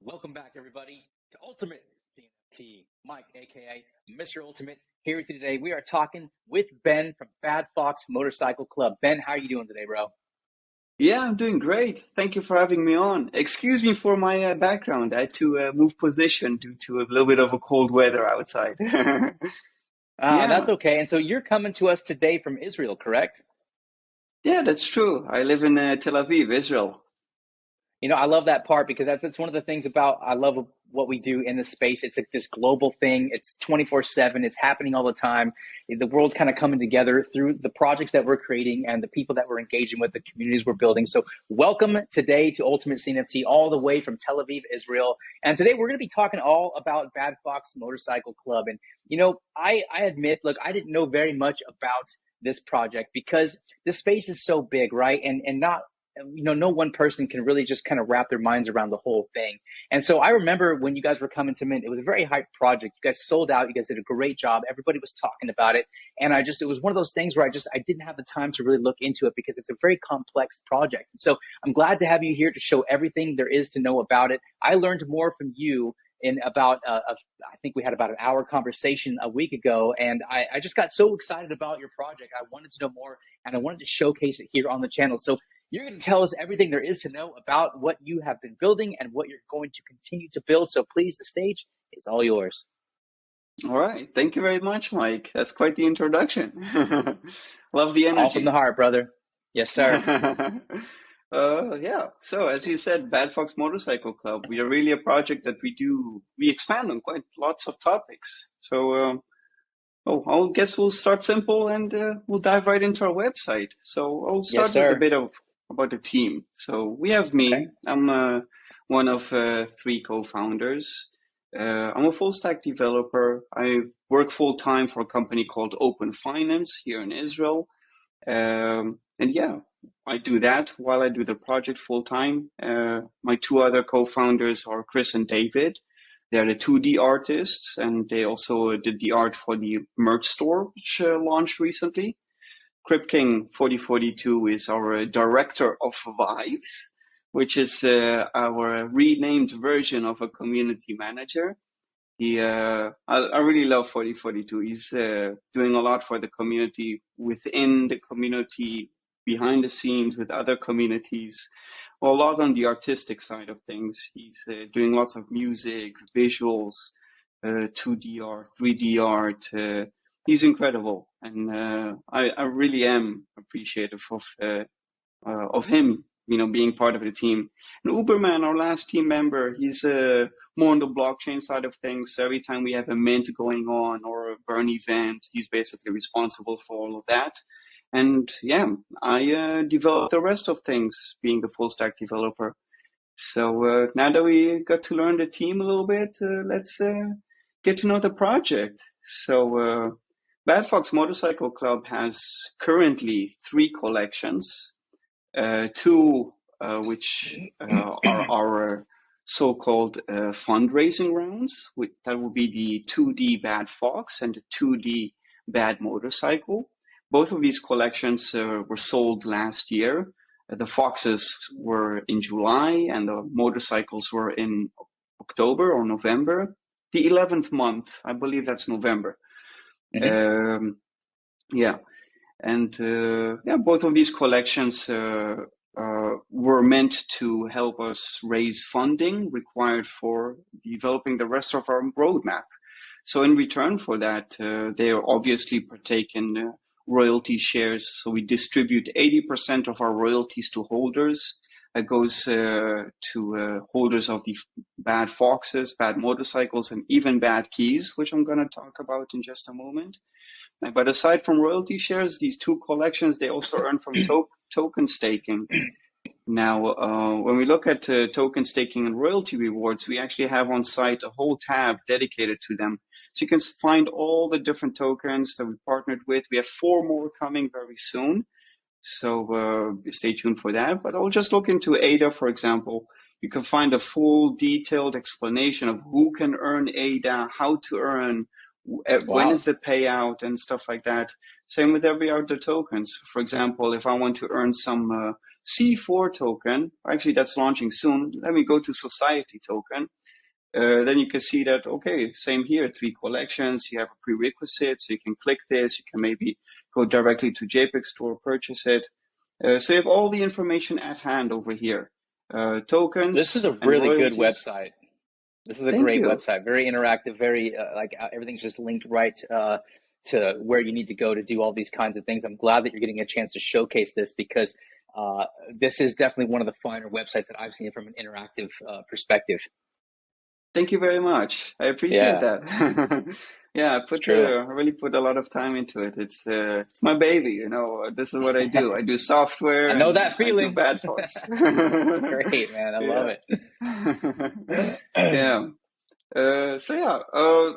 Welcome back, everybody, to Ultimate CNFT. Mike, aka Mr. Ultimate, here with you today. We are talking with Ben from Bad Fox Motorcycle Club. Ben, how are you doing today, bro? Yeah, I'm doing great. Thank you for having me on. Excuse me for my background. I had to move position due to a little bit of a cold weather outside. That's Yeah, okay. And so you're coming to us today from Israel, correct? yeah, that's true. I live in Tel Aviv, Israel. I love that part because that's one of the things about I love what we do in this space. It's like this global thing. It's 24/7. It's happening all the time. The world's kind of coming together through the projects that we're creating and the people that we're engaging with, the communities we're building. So welcome today to Ultimate CNFT, all the way from Tel Aviv, Israel. And today we're going to be talking all about Bad Fox Motorcycle Club. And I admit, look, I didn't know very much about this project because the space is so big, right? And not no one person can really just kind of wrap their minds around the whole thing. And so I remember when you guys were coming to Mint, it was a very hyped project. You guys sold out. You guys did a great job. Everybody was talking about it. And it was one of those things where I didn't have the time to really look into it because it's a very complex project. And so I'm glad to have you here to show everything there is to know about it. I learned more from you in about, I think we had about an hour conversation a week ago. And I just got so excited about your project. I wanted to know more and I wanted to showcase it here on the channel. So you're going to tell us everything there is to know about what you have been building and what you're going to continue to build. So please, the stage is all yours. All right. Thank you very much, Mike. That's quite the introduction. Love the All from the energy. heart, brother. Yes, sir. Yeah. So as you said, Bad Fox Motorcycle Club, we are really a project that we expand on quite lots of topics. So, I guess we'll start simple and we'll dive right into our website. So I'll Yes, start with a sir. bit of about the team. So we have Okay. me. I'm one of three co-founders. I'm a full stack developer. I work full time for a company called Open Finance here in Israel. And yeah, I do that while I do the project full time. My two other co-founders are Chris and David. They're the 2D artists, and they also did the art for the merch store, which launched recently. Crip King 4042 is our director of vibes, which is our renamed version of a community manager. I really love 4042. He's doing a lot for the community, within the community, behind the scenes with other communities, a lot on the artistic side of things. He's doing lots of music, visuals, 2D art, 3D art. He's incredible, and I really am appreciative of him, being part of the team. And Uberman, our last team member, he's more on the blockchain side of things. So every time we have a mint going on or a burn event, he's basically responsible for all of that. And yeah, I develop the rest of things, being the full stack developer. So now that we got to learn the team a little bit, let's get to know the project. So Bad Fox Motorcycle Club has currently three collections, two which are our so-called fundraising rounds. That would be the 2D Bad Fox and the 2D Bad Motorcycle. Both of these collections were sold last year. The Foxes were in July and the motorcycles were in October or November. The 11th month, I believe that's November. Mhm. Yeah. And both of these collections were meant to help us raise funding required for developing the rest of our roadmap. So in return for that, they are obviously partake in royalty shares. So we distribute 80% of our royalties to holders. It goes to holders of the Bad Foxes, Bad Motorcycles, and even Bad Keys, which I'm going to talk about in just a moment. But aside from royalty shares, these two collections, they also earn from token staking. Now, when we look at token staking and royalty rewards, we actually have on site a whole tab dedicated to them. So you can find all the different tokens that we partnered with. We have 4 more coming very soon. So stay tuned for that. But I'll just look into ADA, for example. You can find a full detailed explanation of who can earn ADA, how to earn, when Wow. is the payout, and stuff like that. Same with every other tokens. For example, if I want to earn some C4 token, actually that's launching soon. Let me go to society token. Then you can see that, okay, same here, 3 collections, you have a prerequisite, so you can click this, you can maybe go directly to JPEG store, purchase it. So you have all the information at hand over here. Tokens. This is a and really good royalties. website. This is a Thank great you. website, very interactive, very like everything's just linked right to where you need to go to do all these kinds of things. I'm glad that you're getting a chance to showcase this because this is definitely one of the finer websites that I've seen from an interactive perspective. Thank you very much. I appreciate that. Yeah, I really put a lot of time into it. It's my baby, you know. This is what I do. I do software. I know that I do feeling. bad forks. It's great, man. I love it. Yeah.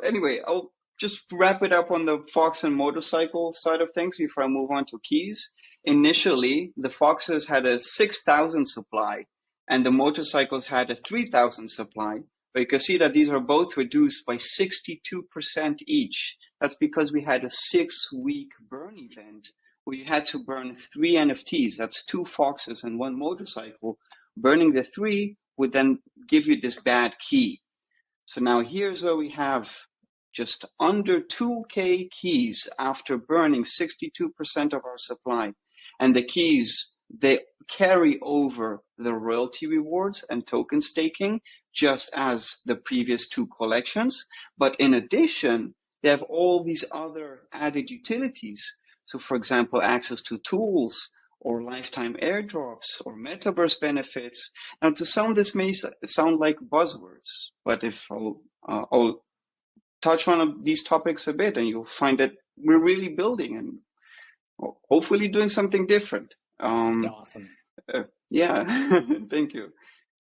Anyway, I'll just wrap it up on the Fox and motorcycle side of things before I move on to keys. Initially, the Foxes had a 6,000 supply and the motorcycles had a 3,000 supply. But you can see that these are both reduced by 62% each. That's because we had a 6-week burn event where you had to burn 3 NFTs. That's 2 Foxes and 1 motorcycle. Burning the 3 would then give you this bad key. So now here's where we have just under 2K keys after burning 62% of our supply. And the keys, they carry over the royalty rewards and token staking, just as the previous 2 collections. But in addition, they have all these other added utilities. So for example, access to tools or lifetime airdrops or metaverse benefits. Now to some, this may sound like buzzwords, but if I'll touch on these topics a bit and you'll find that we're really building and hopefully doing something different. Awesome. Yeah, thank you.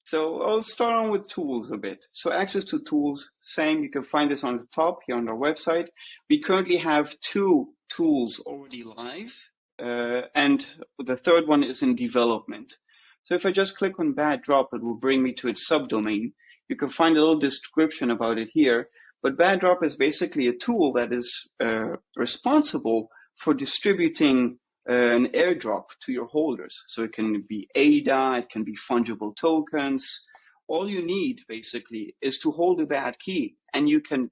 So I'll start on with tools a bit. So access to tools, same, you can find this on the top here on our website. We currently have 2 tools already live, and the third one is in development. So if I just click on bad drop, it will bring me to its subdomain. You can find a little description about it here, but bad drop is basically a tool that is responsible for distributing an airdrop to your holders. So it can be ADA, it can be fungible tokens. All you need basically is to hold a bad key and you can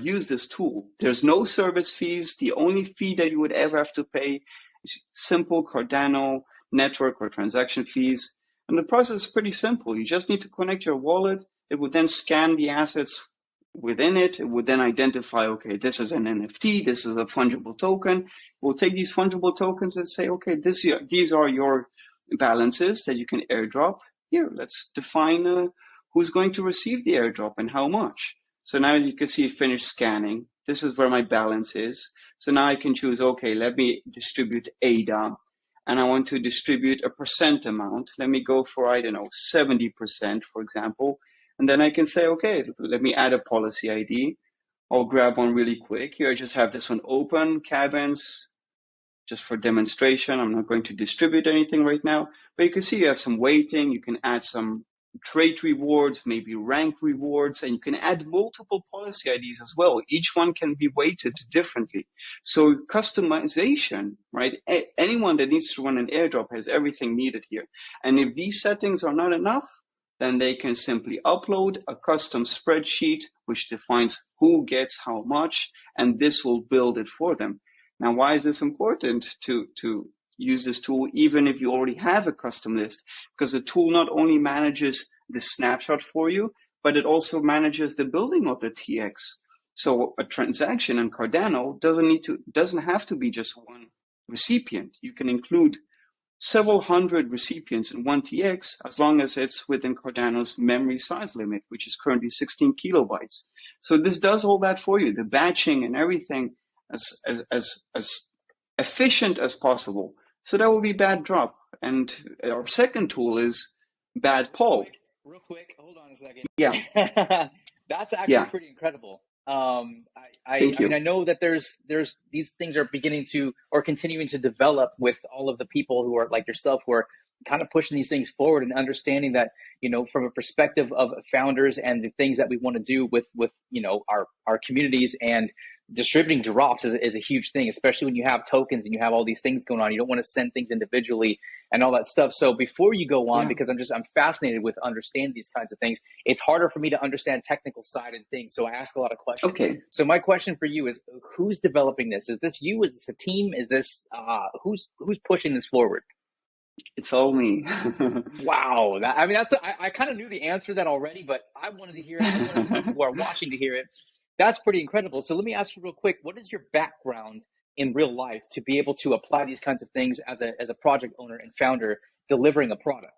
use this tool. There's no service fees. The only fee that you would ever have to pay is simple Cardano network or transaction fees. And the process is pretty simple. You just need to connect your wallet. It would then scan the assets within it. It would then identify, okay, this is an NFT, this is a fungible token. We'll take these fungible tokens and say, okay, these are your balances that you can airdrop. Here, let's define who's going to receive the airdrop and how much. So now you can see finish scanning. This is where my balance is. So now I can choose, okay, let me distribute ADA. And I want to distribute a percent amount. Let me go for, I don't know, 70%, for example. And then I can say, okay, let me add a policy ID. I'll grab one really quick. Here I just have this one open, cabins, just for demonstration. I'm not going to distribute anything right now. But you can see you have some weighting. You can add some trait rewards, maybe rank rewards, and you can add multiple policy IDs as well. Each one can be weighted differently. So customization, right? Anyone that needs to run an airdrop has everything needed here. And if these settings are not enough, then they can simply upload a custom spreadsheet which defines who gets how much, and this will build it for them. Now, why is this important to use this tool, even if you already have a custom list? Because the tool not only manages the snapshot for you, but it also manages the building of the TX. So a transaction in Cardano doesn't have to be just one recipient. You can include several hundred recipients in one TX as long as it's within Cardano's memory size limit, which is currently 16 kilobytes. So this does all that for you, the batching and everything as efficient as possible. So that will be bad drop. And our second tool is bad poll. Real quick, hold on a second. Yeah. That's actually pretty incredible. I mean, I know that there's these things are beginning to or continuing to develop with all of the people who are like yourself, who are kind of pushing these things forward and understanding that, you know, from a perspective of founders and the things that we want to do with you know, our communities and distributing drops is a huge thing, especially when you have tokens and you have all these things going on. You don't want to send things individually and all that stuff. So before you go on, Yeah. because I'm fascinated with understanding these kinds of things, it's harder for me to understand technical side and things. So I ask a lot of questions. Okay. So my question for you is, who's developing this? Is this you? Is this a team? Is this who's pushing this forward? It's all me. Wow. I kind of knew the answer to that already, but I wanted to hear it. I wanted people who are watching to hear it. That's pretty incredible. So let me ask you real quick, what is your background in real life to be able to apply these kinds of things as a project owner and founder delivering a product?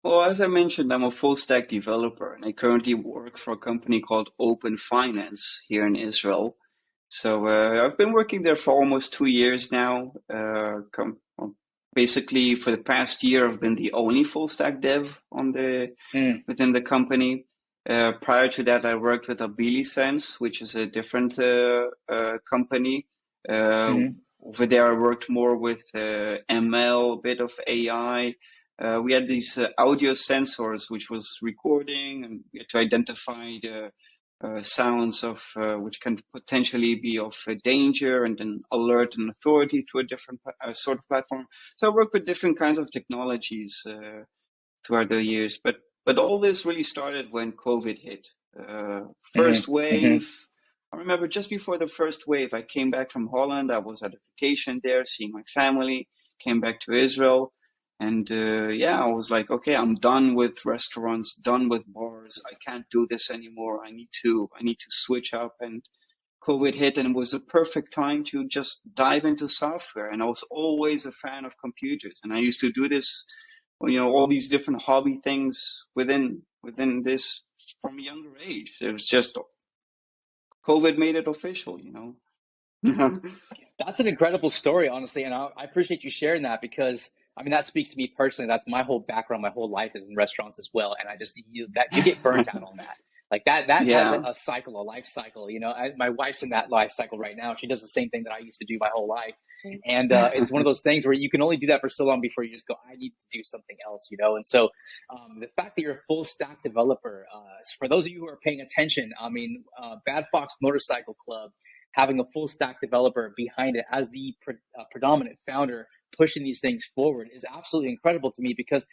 Well, as I mentioned, I'm a full stack developer, and I currently work for a company called Open Finance here in Israel. So I've been working there for almost 2 years now. Basically, for the past year, I've been the only full stack dev on within the company. Prior to that, I worked with Abilisense, which is a different company. Over there, I worked more with ML, a bit of AI. We had these audio sensors, which was recording, and we had to identify the sounds of which can potentially be of danger, and then alert an authority to a different sort of platform. So I worked with different kinds of technologies throughout the years, but all this really started when COVID hit. First wave. I remember just before the first wave, I came back from Holland. I was at a vacation there, seeing my family. Came back to Israel. And I was like, okay, I'm done with restaurants, done with bars. I can't do this anymore. I need to switch up. And COVID hit, and it was the perfect time to just dive into software. And I was always a fan of computers, and I used to do this, all these different hobby things within this from a younger age. It was just COVID made it official, That's an incredible story, honestly, and I appreciate you sharing that, because that speaks to me personally. That's my whole background. My whole life is in restaurants as well, and you get burnt out on that. Like that has a cycle, a life cycle. My wife's in that life cycle right now. She does the same thing that I used to do my whole life, and it's one of those things where you can only do that for so long before you just go, I need to do something else, And so, the fact that you're a full stack developer, for those of you who are paying attention, Bad Fox Motorcycle Club having a full stack developer behind it as the predominant founder pushing these things forward is absolutely incredible to me, because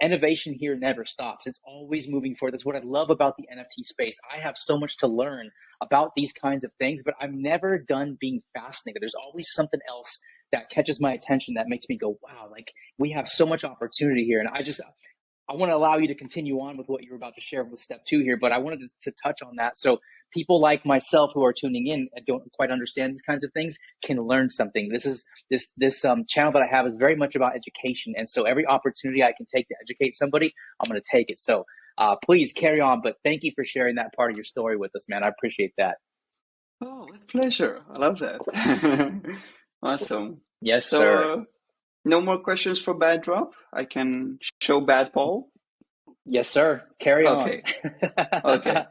innovation here never stops. It's always moving forward. That's what I love about the NFT space. I have so much to learn about these kinds of things, but I'm never done being fascinated. There's always something else that catches my attention that makes me go, wow, like we have so much opportunity here. And I want to allow you to continue on with what you're about to share with step 2 here, but I wanted to touch on that. So people like myself who are tuning in and don't quite understand these kinds of things can learn something. This channel that I have is very much about education. And so every opportunity I can take to educate somebody, I'm going to take it. So please carry on, but thank you for sharing that part of your story with us, man. I appreciate that. Oh, with pleasure. I love that. Awesome. Yes, sir. No more questions for Bad Drop? I can show Bad Paul? Yes, sir. Carry on. Okay.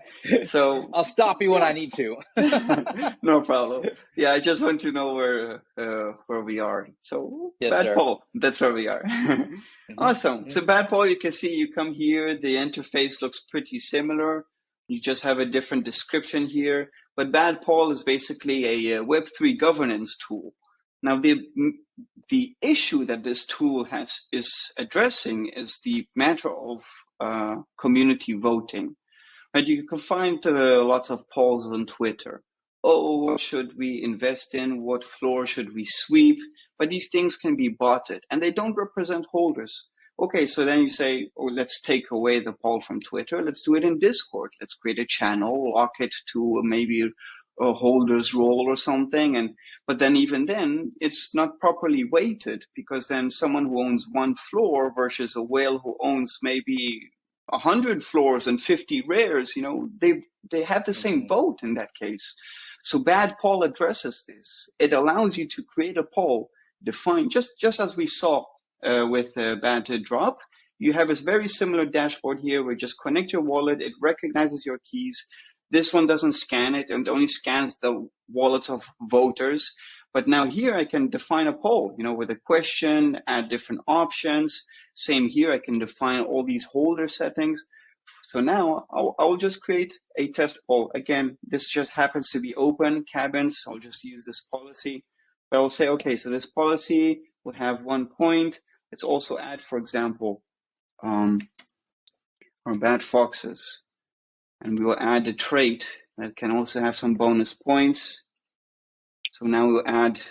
So I'll stop you when I need to. No problem. Yeah, I just want to know where we are. So yes, Bad sir. Paul, that's where we are. Awesome. So Bad Paul, you can see you come here. The interface looks pretty similar. You just have a different description here. But Bad Paul is basically a Web3 governance tool. Now, the issue that this tool is addressing is the matter of community voting. Right? You can find lots of polls on Twitter. Oh, what should we invest in? What floor should we sweep? But these things can be botted, and they don't represent holders. Okay, so then you say, oh, let's take away the poll from Twitter. Let's do it in Discord. Let's create a channel, lock it to maybe a holder's role or something. But then even then, it's not properly weighted, because then someone who owns 1 floor versus a whale who owns maybe 100 floors and 50 rares, they have the same vote in that case. So Bad Paul addresses this. It allows you to create a poll, define, just as we saw with Bad Drop. You have a very similar dashboard here where you just connect your wallet, it recognizes your keys. This one doesn't scan it, and only scans the wallets of voters. But now here I can define a poll, with a question, add different options. Same here, I can define all these holder settings. So now I'll just create a test poll. Again, this just happens to be open cabins. I'll just use this policy, but I'll say, okay, so this policy will have 1 point. Let's also add, for example, our bad foxes, and we will add a trait that can also have some bonus points. So now we'll add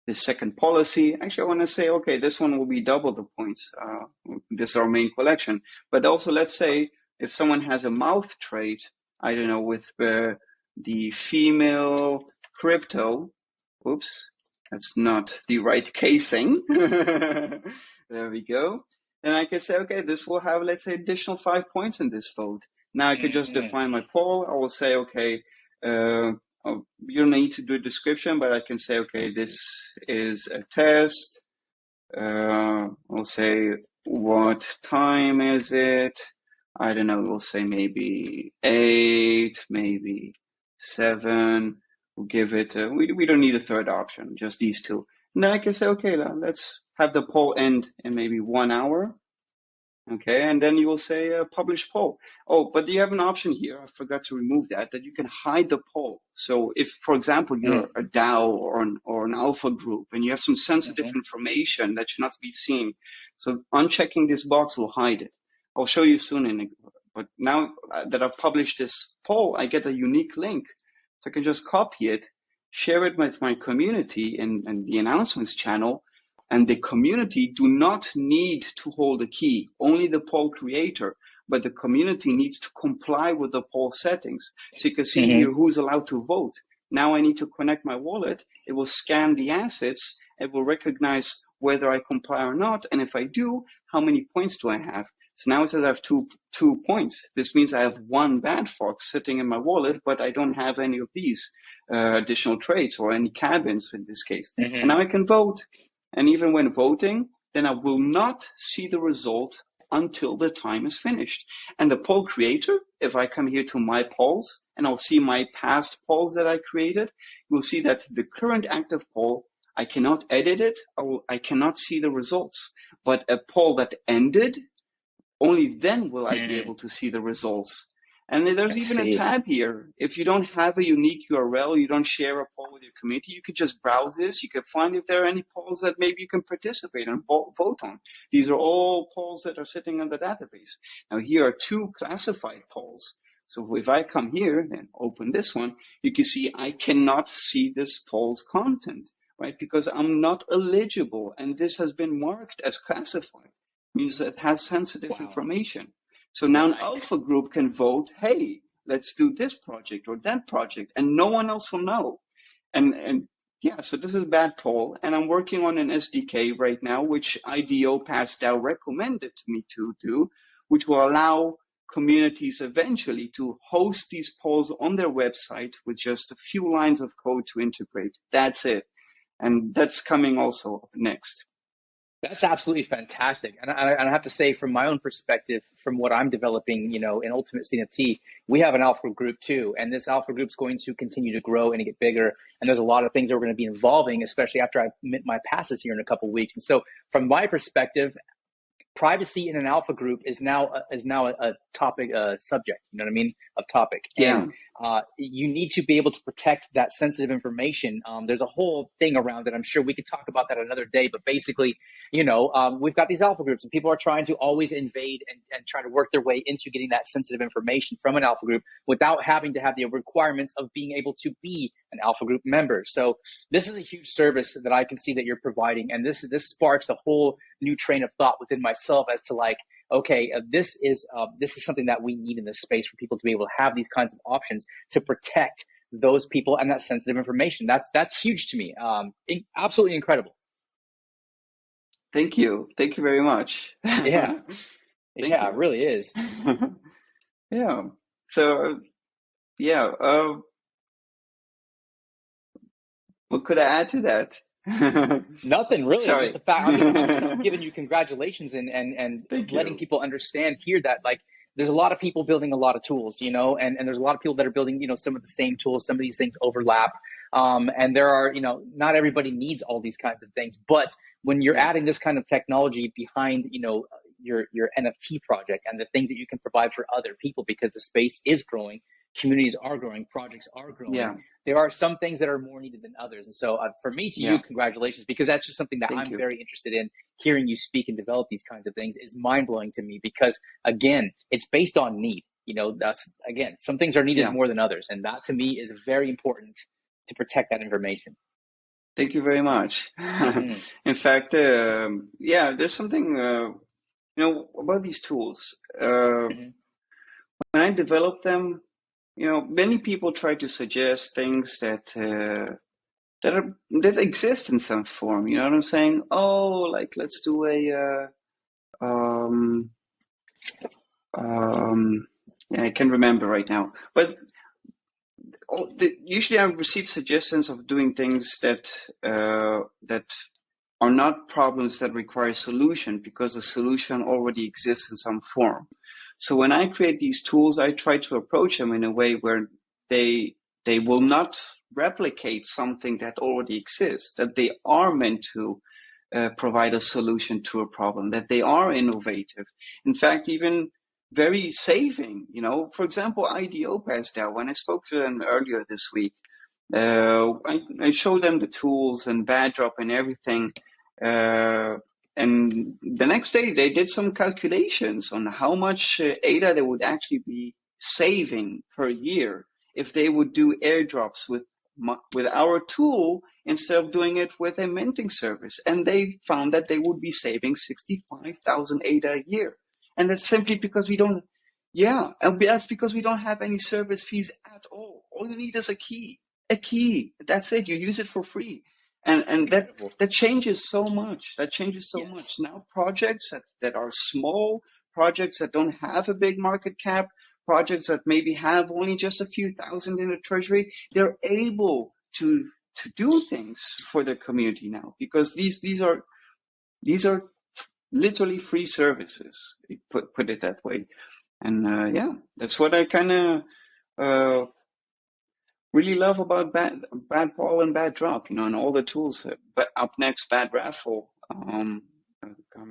the second policy. Actually, I want to say, okay, this one will be double the points. This is our main collection. But also, let's say if someone has a mouth trait, I don't know, with the female crypto, oops, that's not the right casing. There we go. Then I can say, okay, this will have, let's say, additional 5 points in this vote. Now I could just define my poll. I will say, okay, you don't need to do a description, but I can say, okay, this is a test. I'll say, what time is it? I don't know, we'll say maybe 8, maybe 7. We'll give it, we don't need a third option, just these two. And then I can say, okay, let's have the poll end in maybe 1 hour. Okay, and then you will say publish poll. Oh, but you have an option here. I forgot to remove that you can hide the poll. So if, for example, you're a DAO or an alpha group and you have some sensitive information that should not be seen, so unchecking this box will hide it. I'll show you soon. But now that I've published this poll, I get a unique link. So I can just copy it, share it with my community and the announcements channel. And the community do not need to hold a key, only the poll creator, but the community needs to comply with the poll settings. So you can see here who's allowed to vote. Now I need to connect my wallet. It will scan the assets. It will recognize whether I comply or not. And if I do, how many points do I have? So now it says I have two points. This means I have 1 bad fox sitting in my wallet, but I don't have any of these additional traits or any cabins in this case. And now I can vote. And even when voting, then I will not see the result until the time is finished. And the poll creator, if I come here to my polls and I'll see my past polls that I created, you'll see that the current active poll, I cannot edit it. I cannot see the results. But a poll that ended, only then will I be able to see the results. And there's even a tab here. If you don't have a unique URL, you don't share a poll with your community, you could just browse this. You can find if there are any polls that maybe you can participate and vote on. These are all polls that are sitting in the database. Now here are 2 classified polls. So if I come here and open this one, you can see I cannot see this poll's content, right? Because I'm not eligible. And this has been marked as classified. It means that it has sensitive information. So now an alpha group can vote, hey, let's do this project or that project, and no one else will know. And yeah, so this is a bad poll. And I'm working on an SDK right now, which IDO PassDAO recommended me to do, which will allow communities eventually to host these polls on their website with just a few lines of code to integrate. That's it. And that's coming also up next. That's absolutely fantastic. And I have to say, from my own perspective, from what I'm developing, in UltimateCNFT, we have an alpha group too. And this alpha group is going to continue to grow and get bigger. And there's a lot of things that we're going to be involving, especially after I mint my passes here in a couple of weeks. And so from my perspective, privacy in an alpha group is now a topic, subject, you know what I mean, of topic. Yeah. And you need to be able to protect that sensitive information. There's a whole thing around it. I'm sure we could talk about that another day, but basically, we've got these alpha groups and people are trying to always invade and try to work their way into getting that sensitive information from an alpha group without having to have the requirements of being able to be an alpha group member. So this is a huge service that I can see that you're providing. And this sparks a whole new train of thought within myself as to like, okay, this is something that we need in this space for people to be able to have these kinds of options to protect those people and that sensitive information. That's huge to me. Absolutely incredible. Thank you. Thank you very much. Yeah. Yeah, it really is. Yeah. So, yeah. What could I add to that? Nothing really. Sorry. Just the fact I'm giving you congratulations and letting people understand here that like there's a lot of people building a lot of tools, and there's a lot of people that are building, some of the same tools. Some of these things overlap. And there are, not everybody needs all these kinds of things, but when you're adding this kind of technology behind, your NFT project and the things that you can provide for other people, because the space is growing, communities are growing, projects are growing. Yeah. There are some things that are more needed than others. And so for me, to you, Yeah. congratulations, because that's just something that Thank I'm you. very interested in. Hearing you speak and develop these kinds of things is mind blowing to me, because again, it's based on need. That's, again, some things are needed Yeah. more than others. And that to me is very important to protect that information. Thank you very much. In fact, there's something, about these tools. When I developed them, many people try to suggest things that exist in some form. You know what I'm saying? Oh, like let's do I can't remember right now, but usually I receive suggestions of doing things that are not problems that require a solution, because the solution already exists in some form. So when I create these tools, I try to approach them in a way where they will not replicate something that already exists, that they are meant to provide a solution to a problem, that they are innovative. In fact, even very saving. For example, IDO passed out. When I spoke to them earlier this week, I showed them the tools and bad drop and everything. And the next day they did some calculations on how much ADA they would actually be saving per year if they would do airdrops with our tool instead of doing it with a minting service. And they found that they would be saving 65,000 ADA a year. And that's simply because and that's because we don't have any service fees at all. All you need is a key. That's it. You use it for free. And that changes so much. Much. Now projects that are small, projects that don't have a big market cap, projects that maybe have only just a few thousand in the treasury, they're able to do things for their community now, because these are literally free services. Put it that way. And that's what I kind of really love about bad ball and bad drop, and all the tools. But up next, bad raffle coming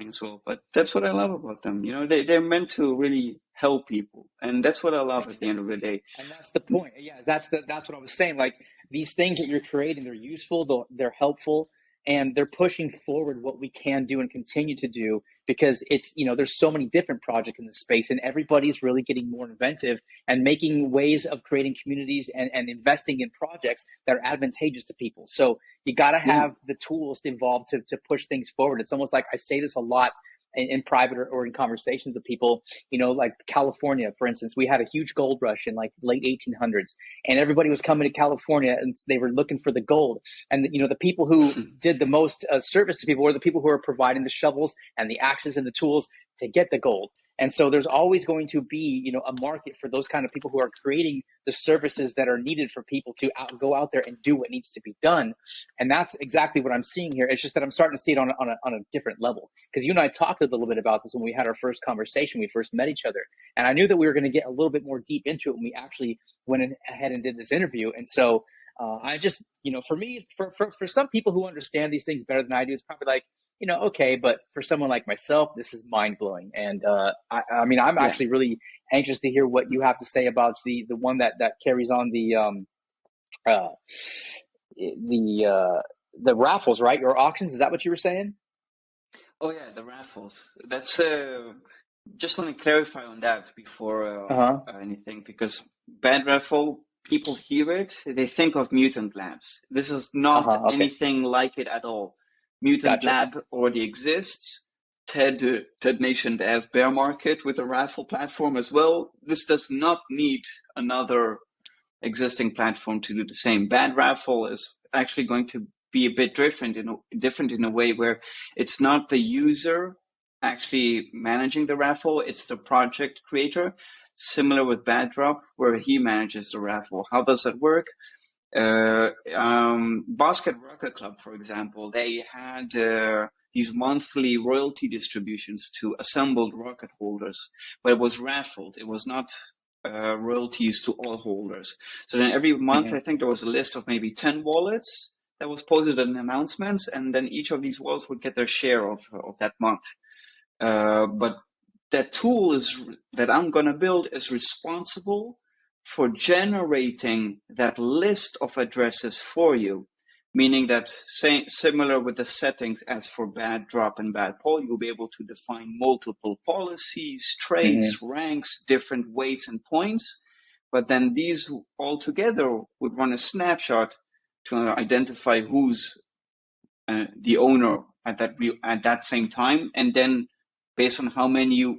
as well. But that's what I love about them. They're meant to really help people, and that's what I love at the end of the day. And that's the point. Yeah, that's what I was saying. Like, these things that you're creating, they're useful, they're helpful, and they're pushing forward what we can do and continue to do, because it's, there's so many different projects in this space, and everybody's really getting more inventive and making ways of creating communities and investing in projects that are advantageous to people. So you got to have the tools involved to push things forward. It's almost like, I say this a lot in private or in conversations with people, like California, for instance. We had a huge gold rush in like late 1800s, and everybody was coming to California and they were looking for the gold. And the people who did the most service to people were the people who were providing the shovels and the axes and the tools to get the gold. And so there's always going to be, a market for those kind of people who are creating the services that are needed for people to go out there and do what needs to be done. And that's exactly what I'm seeing here. It's just that I'm starting to see it on a different level. Because you and I talked a little bit about this when we had our first conversation, we first met each other. And I knew that we were going to get a little bit more deep into it when we actually went ahead and did this interview. And so I just, for me, for some people who understand these things better than I do, it's probably like, okay, but for someone like myself, this is mind blowing. And I'm actually really anxious to hear what you have to say about the one that carries on the raffles, right? Your auctions. Is that what you were saying? Oh yeah, the raffles. That's just want to clarify on that before anything, because bad raffle, people hear it, they think of Mutant Labs. This is not anything like it at all. Mutant Lab already exists. TED Nation Dev bear market with a raffle platform as well. This does not need another existing platform to do the same. Bad raffle is actually going to be a bit different in a way where it's not the user actually managing the raffle, it's the project creator. Similar with Bad Drop, where he manages the raffle. How does that work? Basket Rocket Club, for example, they had these monthly royalty distributions to assembled rocket holders, but it was raffled. It was not royalties to all holders. So then every month, I think there was a list of maybe 10 wallets that was posted in announcements, and then each of these wallets would get their share of that month. But that tool that I'm going to build is responsible for generating that list of addresses for you, meaning that similar with the settings as for bad drop and bad poll, you'll be able to define multiple policies, traits, ranks, different weights and points. But then these all together would run a snapshot to identify who's the owner at that same time, and then based on how many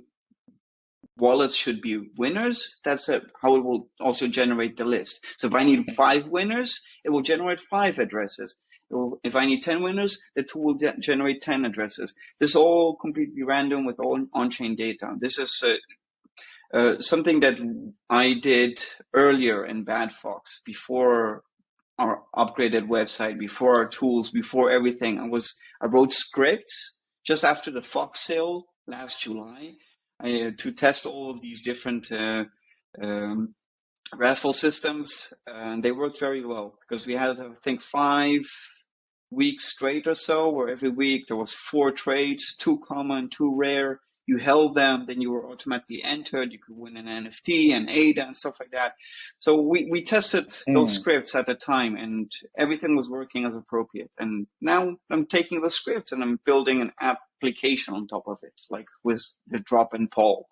wallets should be winners, that's how it will also generate the list. So if I need 5 winners, it will generate 5 addresses. If I need 10 winners, the tool will generate 10 addresses. This is all completely random with all on-chain data. This is something that I did earlier in BadFox, before our upgraded website, before our tools, before everything. I wrote scripts just after the Fox sale last July to test all of these different raffle systems, and they worked very well because we had, I think, 5 weeks straight or so, where every week there was 4 trades, 2 common, 2 rare. You held them, then you were automatically entered. You could win an NFT, an ADA, and stuff like that. So we tested those scripts at the time, and everything was working as appropriate. And now I'm taking the scripts and I'm building an application on top of it, like with the drop and poll.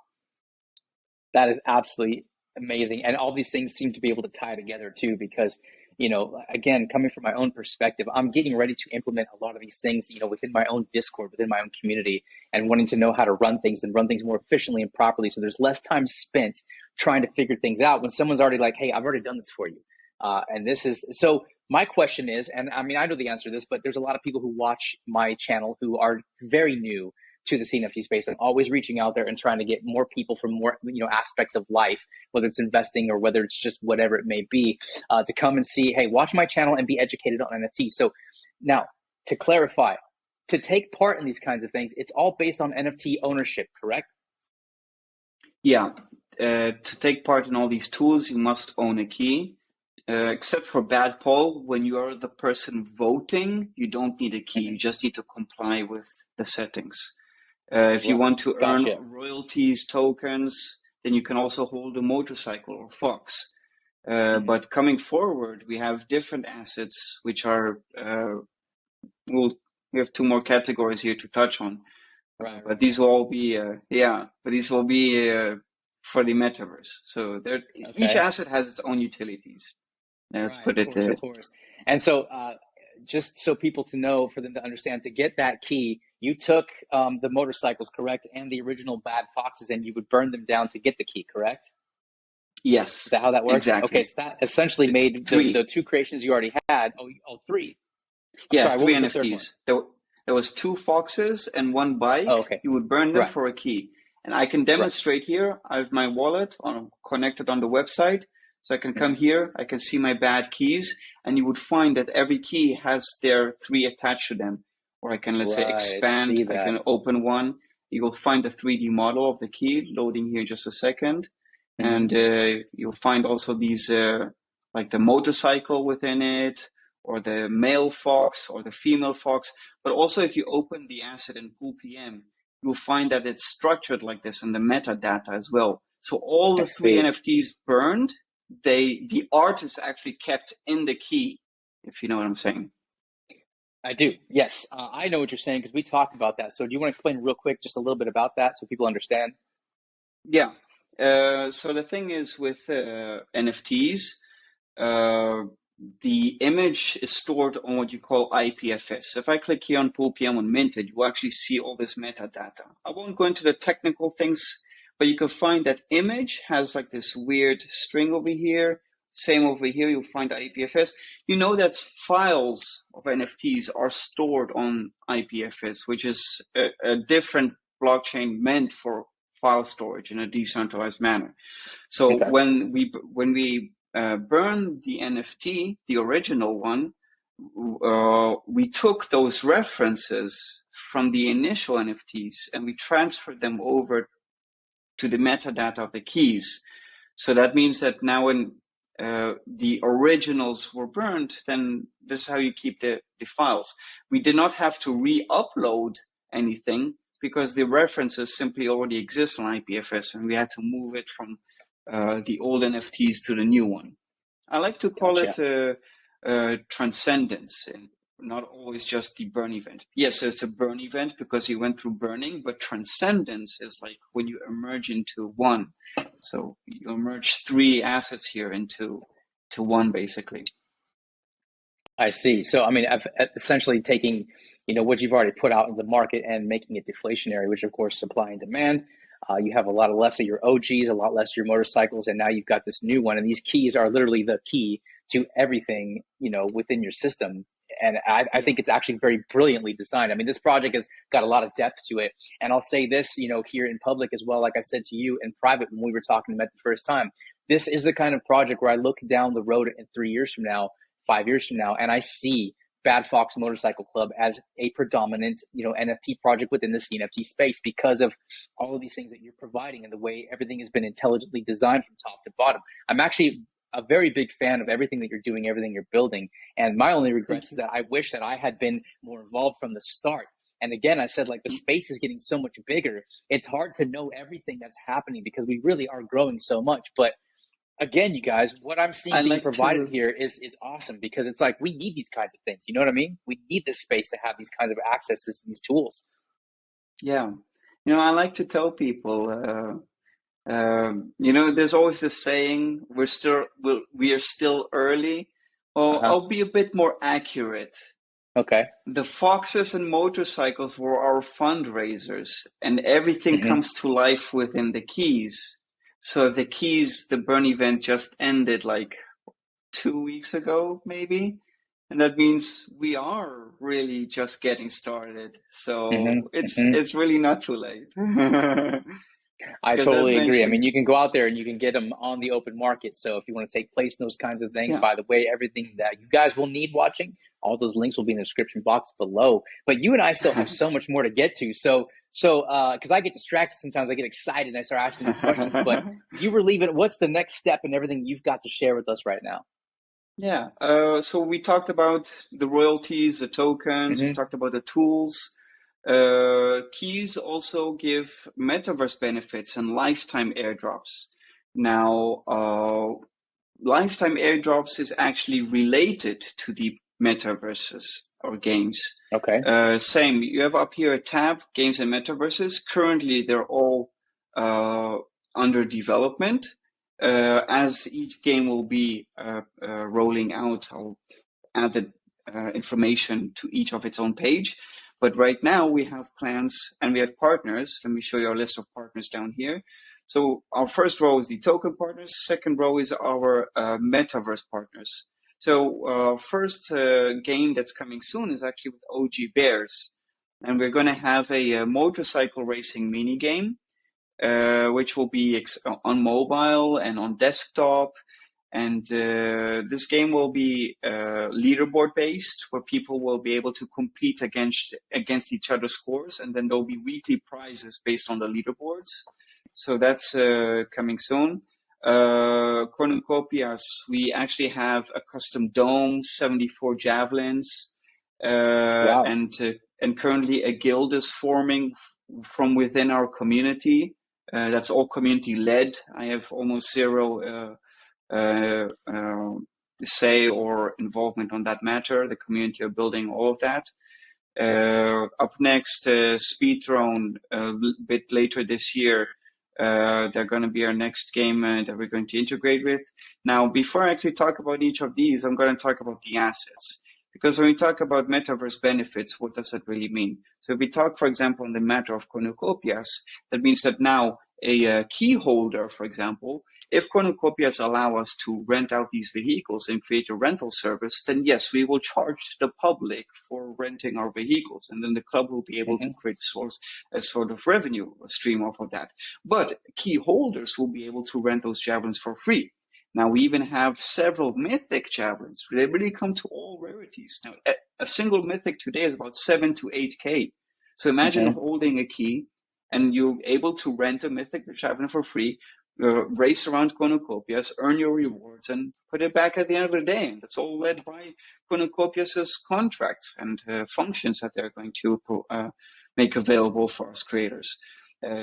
That is absolutely amazing. And all these things seem to be able to tie together too, because, you know, again, coming from my own perspective, I'm getting ready to implement a lot of these things, you know, within my own Discord, within my own community, and wanting to know how to run things and run things more efficiently and properly. So there's less time spent trying to figure things out when someone's already like, hey, I've already done this for you. And this is, so my question is, and I mean, I know the answer to this, but there's a lot of people who watch my channel who are very new to the CNFT space. I'm always reaching out there and trying to get more people from more, you know, aspects of life, whether it's investing or whether it's just whatever it may be, to come and see, hey, watch my channel and be educated on NFTs. So now, to clarify, to take part in these kinds of things, it's all based on NFT ownership, correct? Yeah. To take part in all these tools, you must own a key. Except for bad poll, when you are the person voting, you don't need a key. You just need to comply with the settings. If you want to earn royalties, tokens, then you can also hold a motorcycle or Fox. But coming forward, we have different assets, which are, we have 2 more categories here to touch on. But these will all be, for the metaverse. So each asset has its own utilities. Let's put it there. Of course. And so, just so people to know, for them to understand, to get that key, you took the motorcycles, correct, and the original bad foxes, and you would burn them down to get the key, correct? Yes. Is that how that works? Exactly. Okay, so that essentially made the 2 creations you already had. Oh, 3. Yeah, 3 NFTs. There was 2 foxes and 1 bike. Oh, okay. You would burn them for a key. And I can demonstrate here. I have my wallet connected on the website. So I can come here, I can see my bad keys, and you would find that every key has their 3 attached to them. Or I can, let's say, expand, I can open one. You will find the 3D model of the key, loading here in just a second. And you'll find also these, like the motorcycle within it, or the male fox, or the female fox. But also if you open the asset in Pool PM, you'll find that it's structured like this in the metadata as well. So all the 3 NFTs burned, the art is actually kept in the key, if you know what I'm saying. I do. Yes. I know what you're saying because we talked about that. So do you want to explain real quick just a little bit about that so people understand? Yeah. So the thing is with NFTs, the image is stored on what you call IPFS. If I click here on Pool PM on Minted, you will actually see all this metadata. I won't go into the technical things, but you can find that image has like this weird string over here. Same over here, you'll find IPFS. You know that files of NFTs are stored on IPFS, which is a different blockchain meant for file storage in a decentralized manner. So when we burn the NFT, the original one, we took those references from the initial NFTs and we transferred them over to the metadata of the keys. So that means that now when the originals were burned, then this is how you keep the files. We did not have to re-upload anything because the references simply already exist on IPFS, and we had to move it from the old NFTs to the new one. I like to call it transcendence, and not always just the burn event. Yes, it's a burn event because you went through burning, but transcendence is like when you emerge into one. So you merge three assets here into one, basically. I see. So, I mean, essentially taking, what you've already put out in the market and making it deflationary, which of course supply and demand. You have a lot less of your OGs, a lot less of your motorcycles, and now you've got this new one. And these keys are literally the key to everything, within your system. And I think it's actually very brilliantly designed. I mean, this project has got a lot of depth to it. And I'll say this, here in public as well, like I said to you in private when we were talking about the first time, this is the kind of project where I look down the road in 3 years from now, 5 years from now, and I see Bad Fox Motorcycle Club as a predominant, NFT project within the CNFT space because of all of these things that you're providing and the way everything has been intelligently designed from top to bottom. I'm actually a very big fan of everything that you're doing, everything you're building. And my only regrets is that I wish that I had been more involved from the start. And again, I said, like, the space is getting so much bigger. It's hard to know everything that's happening because we really are growing so much. But again, you guys, what I'm seeing being provided here is awesome because it's like we need these kinds of things. You know what I mean? We need this space to have these kinds of accesses to these tools. Yeah. I like to tell people, there's always this saying, we are still early. Well, I'll be a bit more accurate. Okay. The Foxes and motorcycles were our fundraisers, and everything comes to life within the keys. So the keys, the burn event just ended like 2 weeks ago, maybe. And that means we are really just getting started. So it's really not too late. I totally agree. I mean, you can go out there and you can get them on the open market. So if you want to take place in those kinds of things, by the way, everything that you guys will need watching, all those links will be in the description box below. But you and I still have so much more to get to. So, because I get distracted sometimes, I get excited and I start asking these questions. But you were leaving. What's the next step in everything you've got to share with us right now? Yeah. So we talked about the royalties, the tokens. We talked about the tools. Keys also give metaverse benefits and lifetime airdrops. Now, lifetime airdrops is actually related to the metaverses or games. Okay. Same. You have up here a tab, games and metaverses. Currently, they're all under development. As each game will be rolling out, I'll add the information to each of its own page. But right now we have plans and we have partners. Let me show you our list of partners down here. So our first row is the token partners. Second row is our metaverse partners. So first game that's coming soon is actually with OG Bears. And we're going to have a motorcycle racing mini game, which will be on mobile and on desktop. And this game will be leaderboard based, where people will be able to compete against each other's scores, and then there'll be weekly prizes based on the leaderboards. So that's coming soon. Cornucopias, we actually have a custom dome, 74 javelins, Wow. and currently a guild is forming from within our community. That's all community led. I have almost zero say or involvement on that matter. The community are building all of that. Up next, Speedthrone, a bit later this year. They're going to be our next game that we're going to integrate with. Now, before I actually talk about each of these, I'm going to talk about the assets. Because when we talk about metaverse benefits, what does that really mean? So if we talk, for example, on the matter of cornucopias, that means that now a key holder, for example, if cornucopias allow us to rent out these vehicles and create a rental service, then yes, we will charge the public for renting our vehicles. And then the club will be able to create a sort of revenue stream off of that. But key holders will be able to rent those javelins for free. Now, we even have several mythic javelins. They really come to all rarities. Now, a single mythic today is about 7 to 8K. So imagine holding a key and you're able to rent a mythic javelin for free, race around cornucopias, earn your rewards, and put it back at the end of the day. And that's all led by cornucopias' contracts and functions that they're going to make available for us creators.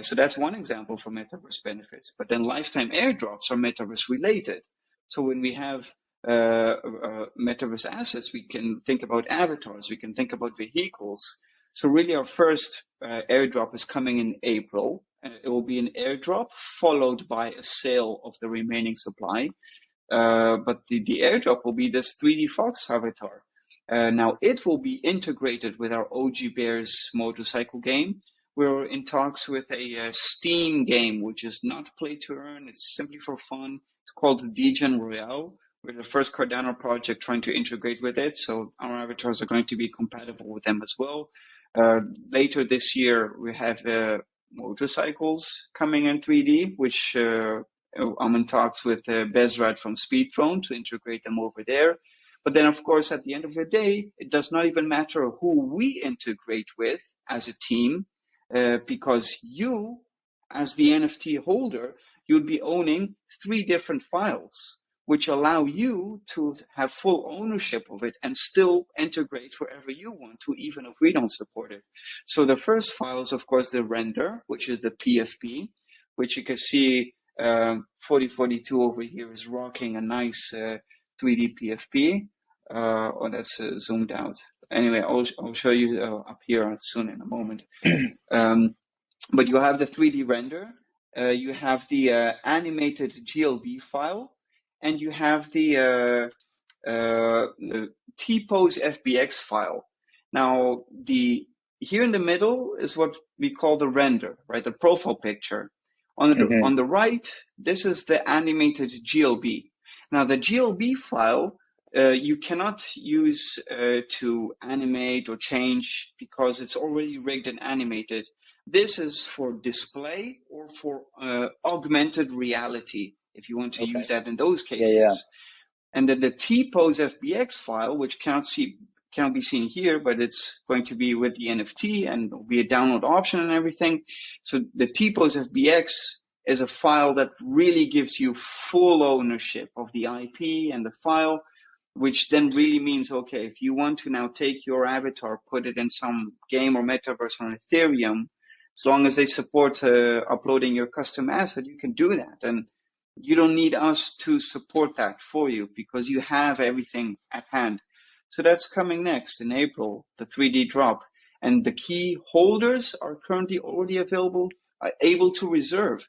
So that's one example for metaverse benefits. But then lifetime airdrops are metaverse related. So when we have metaverse assets, we can think about avatars, we can think about vehicles. So really our first airdrop is coming in April, and it will be an airdrop followed by a sale of the remaining supply. But the airdrop will be this 3D Fox avatar. Now it will be integrated with our OG Bears motorcycle game. We're in talks with a Steam game, which is not play to earn. It's simply for fun. It's called Degen Royale. We're the first Cardano project trying to integrate with it. So our avatars are going to be compatible with them as well. Later this year, we have motorcycles coming in 3D, which I'm in talks with Bezrat from Speedthrone to integrate them over there. But then, of course, at the end of the day, it does not even matter who we integrate with as a team, because you, as the NFT holder, you'd be owning 3 different files, which allow you to have full ownership of it and still integrate wherever you want to, even if we don't support it. So the first file is, of course, the render, which is the PFP, which you can see 4042 over here is rocking a nice 3D PFP. Oh, that's zoomed out. Anyway, I'll show you up here soon in a moment. But you have the 3D render, you have the animated GLB file, and you have the T-Pose FBX file. Now, here in the middle is what we call the render, right? The profile picture. On the right, this is the animated GLB. Now, the GLB file, you cannot use to animate or change because it's already rigged and animated. This is for display or for augmented reality, if you want to use that in those cases. Yeah. And then the T-Pose FBX file, which cannot be seen here, but it's going to be with the NFT and will be a download option and everything. So the T-Pose FBX is a file that really gives you full ownership of the IP and the file, which then really means, okay, if you want to now take your avatar, put it in some game or metaverse on Ethereum, as long as they support uploading your custom asset, you can do that. And you don't need us to support that for you because you have everything at hand. So that's coming next in April, the 3D drop. And the key holders are currently already able to reserve.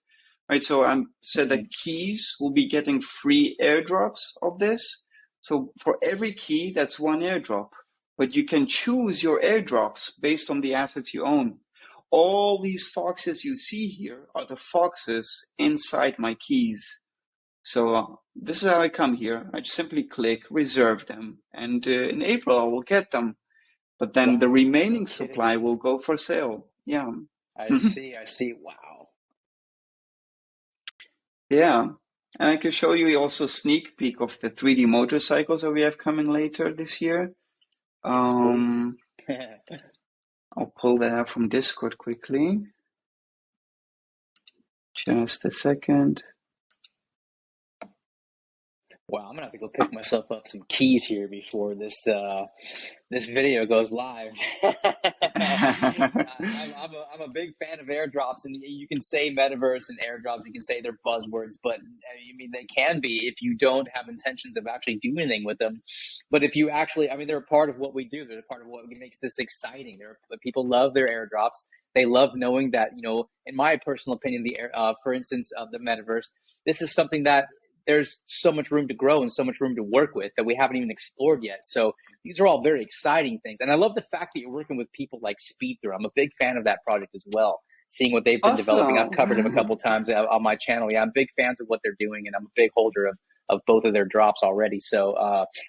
Right, so I said that keys will be getting free airdrops of this. So for every key, that's 1 airdrop. But you can choose your airdrops based on the assets you own. All these foxes you see here are the foxes inside my keys. So this is how I come here. I simply click reserve them. And in April, I will get them. But then the remaining supply will go for sale. Yeah. I see. Wow. Yeah. And I can show you also a sneak peek of the 3D motorcycles that we have coming later this year. I'll pull that up from Discord quickly. Just a second. Wow, I'm gonna have to go pick myself up some keys here before this this video goes live. I'm a big fan of airdrops, and you can say metaverse and airdrops. You can say they're buzzwords, but I mean they can be if you don't have intentions of actually doing anything with them. But if you actually, I mean, they're a part of what we do. They're a part of what makes this exciting. People love their airdrops. They love knowing that, you know, in my personal opinion, for instance, of the metaverse, this is something that there's so much room to grow and so much room to work with that we haven't even explored yet. So these are all very exciting things. And I love the fact that you're working with people like Speedthrough. I'm a big fan of that project as well, seeing what they've been developing. I've covered them a couple times on my channel. Yeah, I'm big fans of what they're doing, and I'm a big holder of both of their drops already. So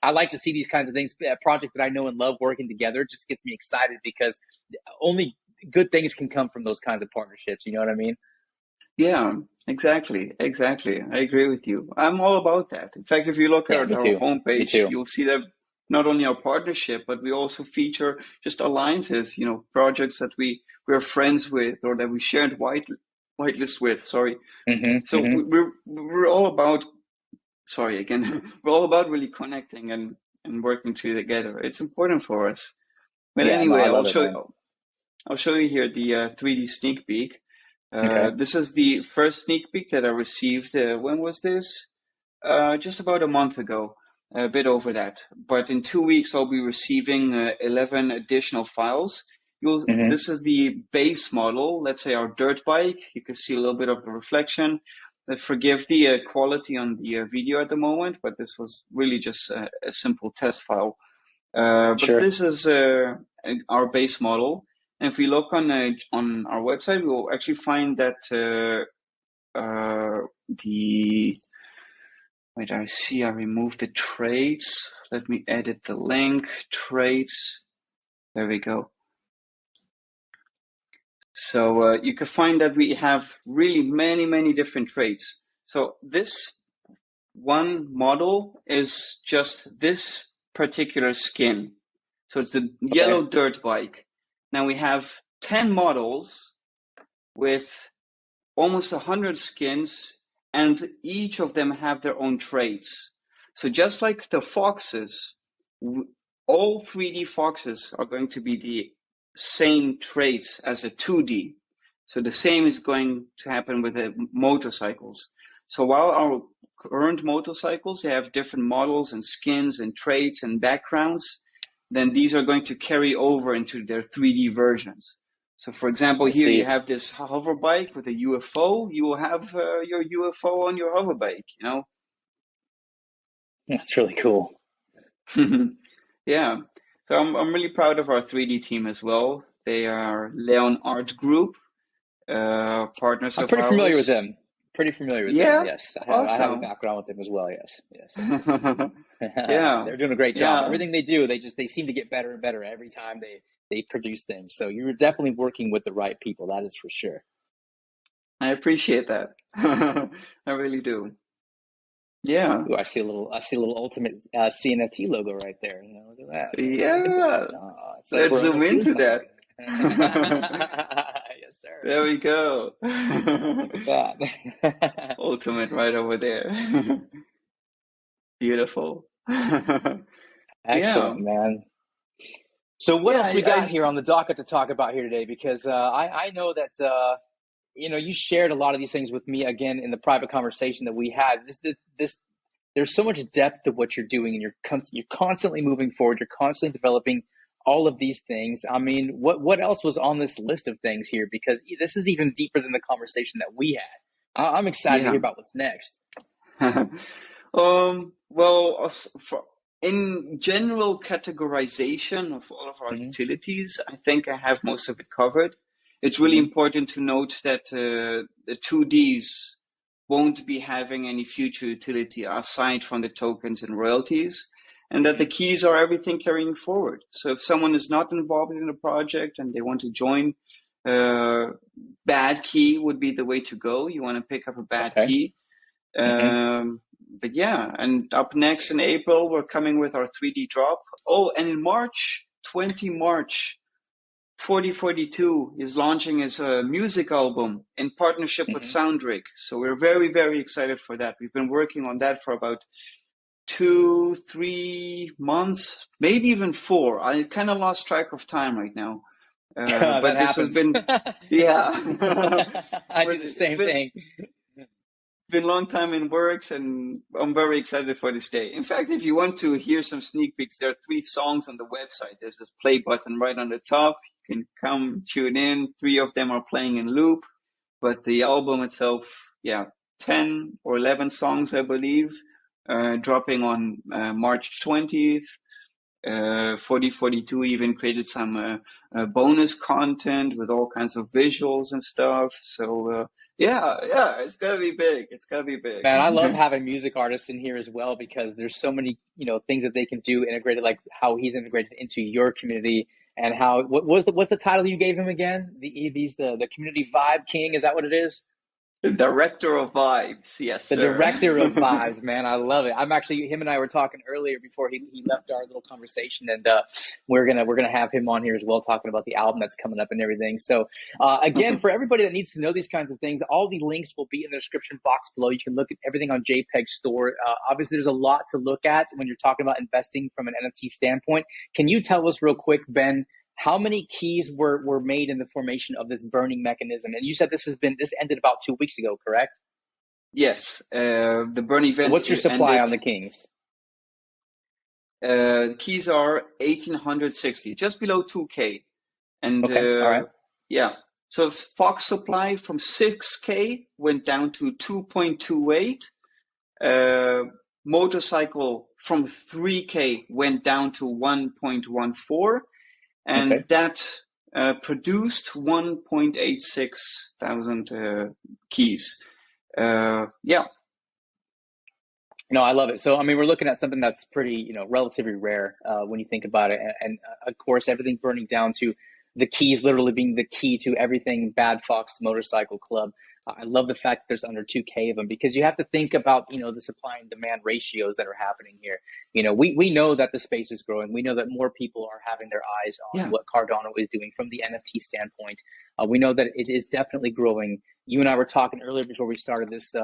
I like to see these kinds of things, projects that I know and love working together. It just gets me excited because only good things can come from those kinds of partnerships. You know what I mean? Yeah, exactly. I agree with you. I'm all about that. In fact, if you look at our homepage, you'll see that not only our partnership, but we also feature just alliances, you know, projects that we're friends with or that we shared whitelist with. Sorry. So we're all about, we're all about really connecting and working together. It's important for us. But anyway, I'll show you here the 3D sneak peek. Okay. This is the first sneak peek that I received. When was this? Just about a month ago, a bit over that. But in 2 weeks, I'll be receiving 11 additional files. Hmm. This is the base model, let's say our dirt bike. You can see a little bit of the reflection. Forgive the quality on the video at the moment, but this was really just a simple test file. But Sure. this is our base model. And if we look on our website, we will actually find that the wait, I see I removed the traits. Let me edit the link. Traits. There we go. So you can find that we have really many different traits. So this one model is just this particular skin. So it's the yellow Okay. dirt bike. Now we have 10 models with almost 100 skins, and each of them have their own traits. So just like the foxes, all 3D foxes are going to be the same traits as a 2D. So the same is going to happen with the motorcycles. So while our current motorcycles, they have different models and skins and traits and backgrounds, then these are going to carry over into their 3D versions. So for example, I here you see. have this hover bike with a UFO. You will have your UFO on your hover bike, That's really cool. Yeah. So I'm really proud of our 3D team as well. They are Leon Art Group, partners I'm of pretty familiar with ours. them. Pretty familiar with them. Yeah, Yes, I have a awesome. background with them as well. Yes, yes. Yeah, They're doing a great job. yeah. Everything they do, they seem to get better and better every time they produce things. So you're definitely working with the right people. That is for sure. I appreciate that. I really do. Yeah, Ooh, I see a little ultimate CNFT logo right there. Look at that. Look at yeah. that. Oh, it's like Let's we're zoom almost doing into something that. here. Yes, sir. There we go. Look at that. Ultimate right over there. Beautiful. Yeah, Excellent, man. So what yeah. else we got here on the docket to talk about here today? Because I know that you shared a lot of these things with me again in the private conversation that we had. This there's so much depth to what you're doing, and you're constantly moving forward. You're constantly developing all of these things. I mean, what else was on this list of things here? Because this is even deeper than the conversation that we had. I'm excited to Yeah. hear about what's next. Well, in general categorization of all of our Hmm. utilities, I think I have most of it covered. It's really Hmm. important to note that the 2Ds won't be having any future utility aside from the tokens and royalties, and that the keys are everything carrying forward. So if someone is not involved in a project and they want to join, uh, bad key would be the way to go. You want to pick up a bad Okay. key. Hmm. Um, but yeah, and up next in April, we're coming with our 3D drop. Oh, and in March, 20 March, 4042 is launching his music album in partnership with Hmm. Soundrig. So we're very excited for that. We've been working on that for about 2, 3 months, maybe even 4. I kind of lost track of time right now. That But this has happens. been, yeah, I do but the it's same been thing. been a long time in works, and I'm very excited for this day. In fact, if you want to hear some sneak peeks, there are 3 songs on the website. There's this play button right on the top. You can come tune in. 3 of them are playing in loop, but the album itself, yeah, 10 or 11 songs, I believe, dropping on March 20th. 4042 even created some bonus content with all kinds of visuals and stuff. So yeah, it's gonna be big. It's gonna be big. Man, I love having music artists in here as well because there's so many, things that they can do integrated, like how he's integrated into your community and how what's the title you gave him again? He's the community vibe king. Is that what it is? The director of vibes, yes, The sir. director of vibes, man. I love it. I'm actually him and I were talking earlier before he left our little conversation, and we're gonna have him on here as well, talking about the album that's coming up and everything. So again, for everybody that needs to know these kinds of things, all the links will be in the description box below. You can look at everything on JPEG Store. Obviously, there's a lot to look at when you're talking about investing from an NFT standpoint. Can you tell us real quick, Ben, how many keys were made in the formation of this burning mechanism? And you said this ended about 2 weeks ago, correct? Yes, the burn So event what's your supply ended. on the kings? The keys are 1860, just below 2K. And Okay, all right. yeah, so Fox supply from 6K went down to 2.28. Motorcycle from 3K went down to 1.14, and Okay. that produced 1.86 thousand keys. Yeah. No, I love it. So, I mean, we're looking at something that's pretty, relatively rare when you think about it. And of course, everything burning down to the keys literally being the key to everything Bad Fox Motorcycle Club. I love the fact there's under 2K of them because you have to think about, the supply and demand ratios that are happening here. We know that the space is growing. We know that more people are having their eyes on Yeah. what Cardano is doing from the NFT standpoint. We know that it is definitely growing. You and I were talking earlier before we started this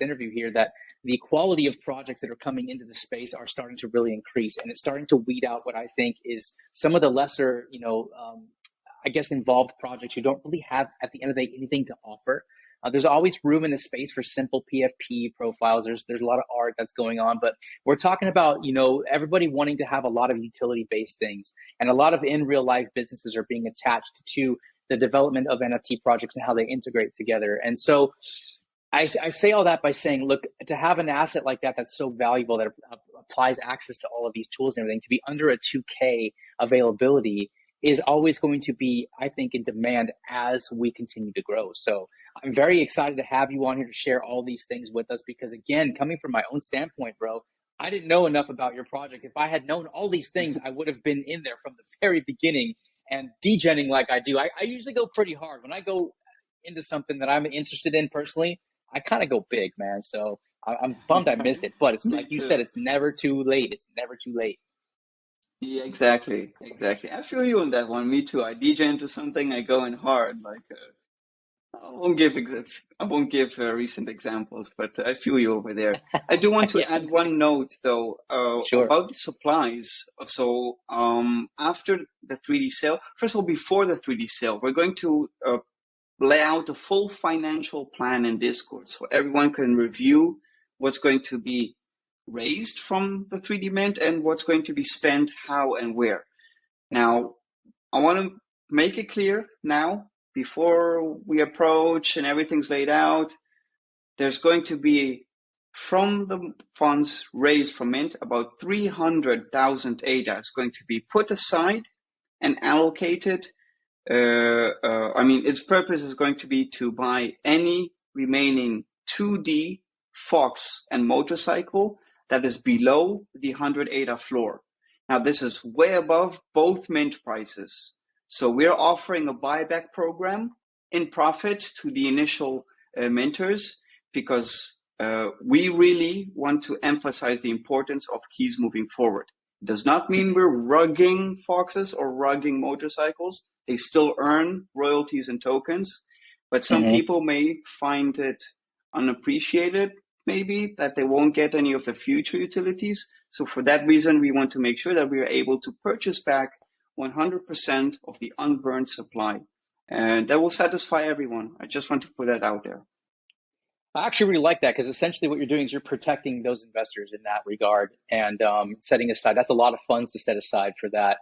interview here that the quality of projects that are coming into the space are starting to really increase, and it's starting to weed out what I think is some of the lesser, I guess, involved projects who don't really have, at the end of the day, anything to offer. There's always room in the space for simple PFP profiles. There's a lot of art that's going on, but we're talking about, everybody wanting to have a lot of utility-based things, and a lot of in real life businesses are being attached to the development of NFT projects and how they integrate together. And so I say all that by saying, look, to have an asset like that that's so valuable that applies access to all of these tools and everything, to be under a 2K availability is always going to be, I think, in demand as we continue to grow. So I'm very excited to have you on here to share all these things with us because, again, coming from my own standpoint, bro, I didn't know enough about your project. If I had known all these things, I would have been in there from the very beginning and degenning like I do. I usually go pretty hard. When I go into something that I'm interested in personally, I kind of go big, man. So I'm bummed I missed it. But it's Me like you too. said, it's never too late. It's never too late. Yeah, exactly, exactly. I feel you on that one. Me too. I DJ into something, I go in hard. Like I won't give recent examples, but I feel you over there. I do want to Yeah, add one note though sure. about the supplies. So after the 3D sale, first of all, before the 3D sale, we're going to lay out a full financial plan in Discord, so everyone can review what's going to be raised from the 3D mint and what's going to be spent, how and where. Now, I want to make it clear now, before we approach and everything's laid out, there's going to be, from the funds raised from Mint, about 300,000 ADA is going to be put aside and allocated. Its purpose is going to be to buy any remaining 2D Fox and motorcycle that is below the 100 ADA floor. Now, this is way above both mint prices. So we're offering a buyback program in profit to the initial minters because we really want to emphasize the importance of keys moving forward. It does not mean we're rugging Foxes or rugging motorcycles. They still earn royalties and tokens, but some people may find it unappreciated, maybe, that they won't get any of the future utilities. So for that reason, we want to make sure that we are able to purchase back 100% of the unburned supply. And that will satisfy everyone. I just want to put that out there. I actually really like that because essentially what you're doing is you're protecting those investors in that regard and setting aside. That's a lot of funds to set aside for that.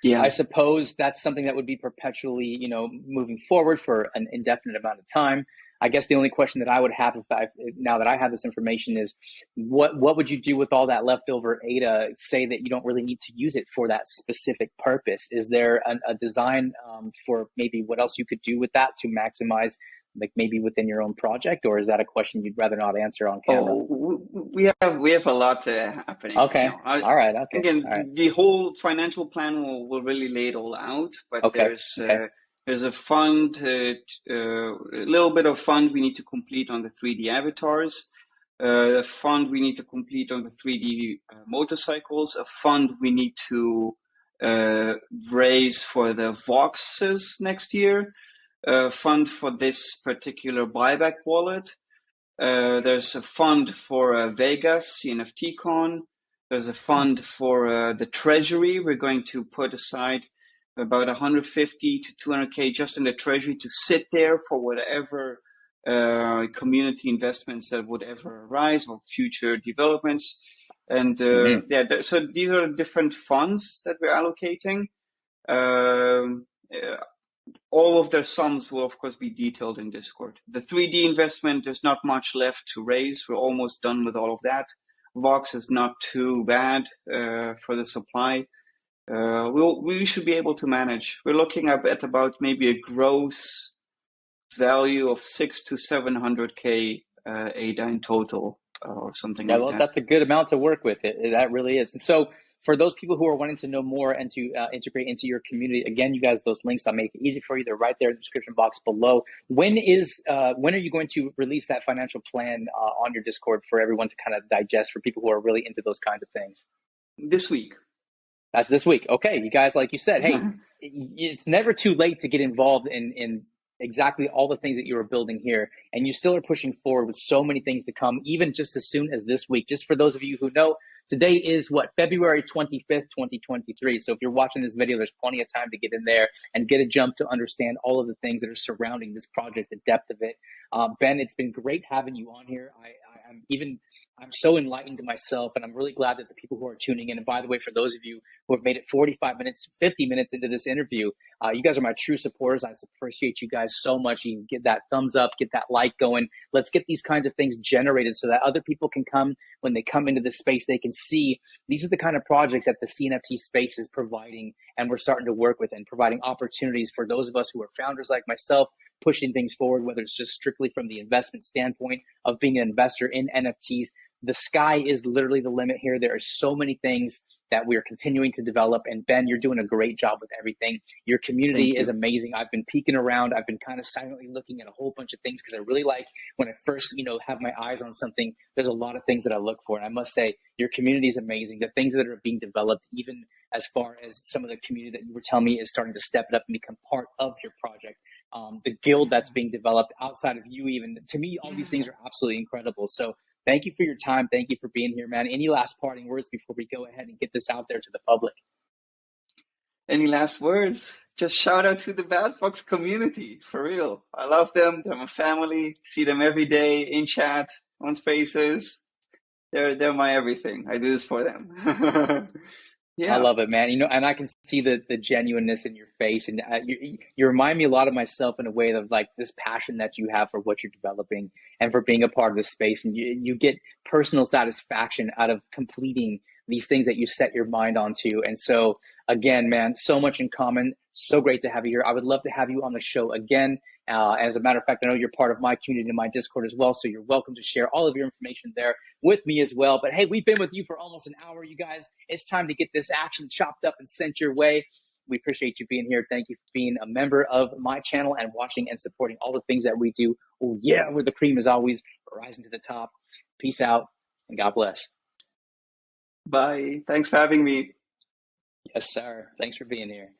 Yeah. I suppose that's something that would be perpetually, moving forward for an indefinite amount of time. I guess the only question that I would have now that I have this information is what would you do with all that leftover ADA? Say that you don't really need to use it for that specific purpose. Is there a design for maybe what else you could do with that to maximize, like maybe within your own project, or is that a question you'd rather not answer on camera? We have a lot happening. Okay. Right now. All right. Okay. Again, all right. the whole financial plan will really lay it all out, but Okay. there's a fund, a little bit of fund we need to complete on the 3D avatars, a fund we need to complete on the 3D motorcycles, a fund we need to raise for the Voxes next year, a fund for this particular buyback wallet. There's a fund for Vegas, CNFT Con. There's a fund for the treasury we're going to put aside about 150 to 200K just in the treasury to sit there for whatever community investments that would ever arise or future developments. And so these are different funds that we're allocating. All of their sums will, of course, be detailed in Discord. The 3D investment, there's not much left to raise. We're almost done with all of that. Vox is not too bad for the supply. We should be able to manage. We're looking at about maybe a gross value of 600 to 700K ADA in total, or something like that. That's a good amount to work with. That really is. And so, for those people who are wanting to know more and to integrate into your community, again, you guys, those links, I'll make it easy for you. They're right there in the description box below. When are you going to release that financial plan on your Discord for everyone to kind of digest, for people who are really into those kinds of things? This week. That's this week. Okay, you guys, like you said, hey, it's never too late to get involved in exactly all the things that you are building here, and you still are pushing forward with so many things to come, even just as soon as this week. Just for those of you who know, today is February 25th, 2023. So if you're watching this video, there's plenty of time to get in there and get a jump to understand all of the things that are surrounding this project, the depth of it. Ben, it's been great having you on here. I'm so enlightened myself, and I'm really glad that the people who are tuning in, and by the way, for those of you who have made it 45 minutes, 50 minutes into this interview, you guys are my true supporters. I appreciate you guys so much. You can get that thumbs up, get that like going. Let's get these kinds of things generated so that other people can come, when they come into this space, they can see these are the kind of projects that the CNFT space is providing, and we're starting to work with, and providing opportunities for those of us who are founders like myself, pushing things forward, whether it's just strictly from the investment standpoint of being an investor in NFTs. The sky is literally the limit here. There are so many things that we are continuing to develop. And Ben, you're doing a great job with everything. Your community is amazing. I've been peeking around. I've been kind of silently looking at a whole bunch of things because I really like, when I first, have my eyes on something, there's a lot of things that I look for. And I must say, your community is amazing. The things that are being developed, even as far as some of the community that you were telling me is starting to step it up and become part of your project. The guild that's being developed outside of you, even, to me, all these things are absolutely incredible. So thank you for your time. Thank you for being here, man. Any last parting words before we go ahead and get this out there to the public? Any last words? Just shout out to the Bad Fox community, for real. I love them. They're my family. See them every day in chat, on Spaces. They're my everything. I do this for them. Yeah. I love it, man. And I can see the genuineness in your face, and you remind me a lot of myself in a way of like this passion that you have for what you're developing and for being a part of this space. And you get personal satisfaction out of completing these things that you set your mind onto. And so again, man, so much in common. So great to have you here. I would love to have you on the show again. As a matter of fact, I know you're part of my community and my Discord as well, so you're welcome to share all of your information there with me as well. But hey, we've been with you for almost an hour, you guys. It's time to get this action chopped up and sent your way. We appreciate you being here. Thank you for being a member of my channel and watching and supporting all the things that we do. Oh yeah, where the cream is always rising to the top. Peace out, and God bless. Bye. Thanks for having me. Yes, sir. Thanks for being here.